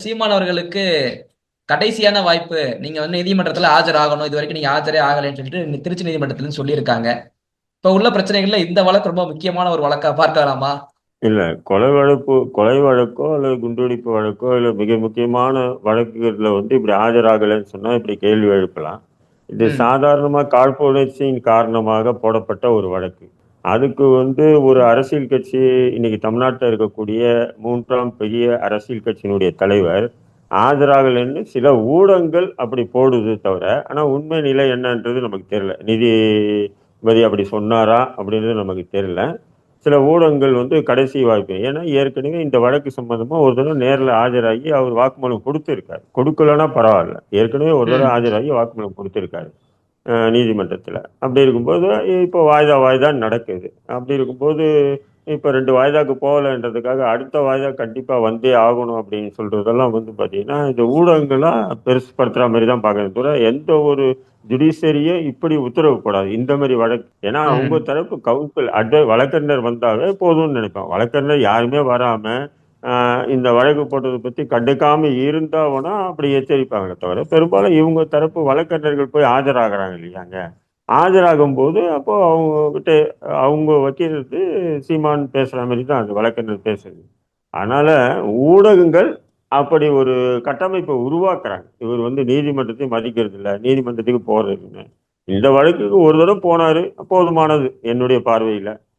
சீமான் அவர்களுக்கு கடைசியான வாய்ப்பு. நீங்க நீதிமன்றத்துல ஆஜராகணும். இது வரைக்கும் நீங்க ஆஜரே ஆகலைன்னு சொல்லிட்டு திருச்சி நீதிமன்றத்துல சொல்லியிருக்காங்க. இப்ப உள்ள பிரச்சனைகள்ல இந்த வழக்கு ரொம்ப முக்கியமான ஒரு வழக்கா பார்க்கலாமா? இல்ல. கொலை வழக்கோ அல்லது குண்டுவெடிப்பு வழக்கோ இல்ல மிக முக்கியமான வழக்குகள்ல இப்படி ஆஜராகலைன்னு சொன்னா இப்படி கேள்வி எழுப்பலாம். இது ம். சாதாரணமா காழ்ப்புணர்ச்சியின் காரணமாக போடப்பட்ட ஒரு வழக்கு. அதுக்கு ஒரு அரசியல் கட்சி, இன்னைக்கு தமிழ்நாட்டில் இருக்கக்கூடிய 3ஆம் பெரிய அரசியல் கட்சியினுடைய தலைவர் ஆஜராகலைன்னு சில ஊடகங்கள் அப்படி போடுது தவிர, ஆனா உண்மை நிலை என்னன்றது நமக்கு தெரியல. நீதிபதி அப்படி சொன்னாரா அப்படின்றது நமக்கு தெரியல. சில ஊடகங்கள் கடைசி வாய்ப்பு, ஏன்னா ஏற்கனவே இந்த வழக்கு சம்பந்தமா ஒரு தடவை நேரில் ஆஜராகி அவர் வாக்குமூலம் கொடுத்திருக்காரு. கொடுக்கலன்னா பரவாயில்ல, ஏற்கனவே ஒரு தடவை ம். ஆஜராகி வாக்குமூலம் கொடுத்திருக்காரு நீதிமன்றத்தில். அப்படி இருக்கும்போது இப்போ வாய்தா வாய்தா நடக்குது. அப்படி இருக்கும்போது இப்போ 2 வாய்தாக்கு போகலைன்றதுக்காக அடுத்த வாய்தா கண்டிப்பாக வந்தே ஆகணும் அப்படின்னு சொல்றதெல்லாம் பார்த்தீங்கன்னா இந்த ஊடகங்களாக பெருசுப்படுத்துகிற மாதிரி தான் பார்க்கறது தவிர எந்த ஒரு ஜுடிஷியரியே இப்படி உத்தரவு போடாது இந்த மாதிரி வழக்கு. ஏன்னா அவங்க ம். தரப்பு கவுன்சில் வழக்கறிஞர் வந்தாவே போதும்னு நினைப்பான். வழக்கறிஞர் யாருமே வராம இந்த வழக்கு போட்டதை பத்தி கண்டுக்காம இருந்தாவனா அப்படி எச்சரிப்பாங்களே தவிர, பெரும்பாலும் இவங்க தரப்பு வழக்கறிஞர்கள் போய் ஆஜராகிறாங்க இல்லையாங்க. ஆஜராகும் போது அப்போ அவங்க கிட்ட அவங்க வக்கீலுக்கு சீமான் பேசுற மாதிரி தான் அந்த வழக்கறிஞர் பேசுறது. அதனால ஊடகங்கள் அப்படி ஒரு கட்டமைப்பை உருவாக்குறாங்க. இவர் நீதிமன்றத்தை மதிக்கிறது இல்லை, நீதிமன்றத்துக்கு போறது இல்லை. இந்த வழக்குக்கு ஒரு தடவை போனாரு, போதுமானது என்னுடைய பார்வையில.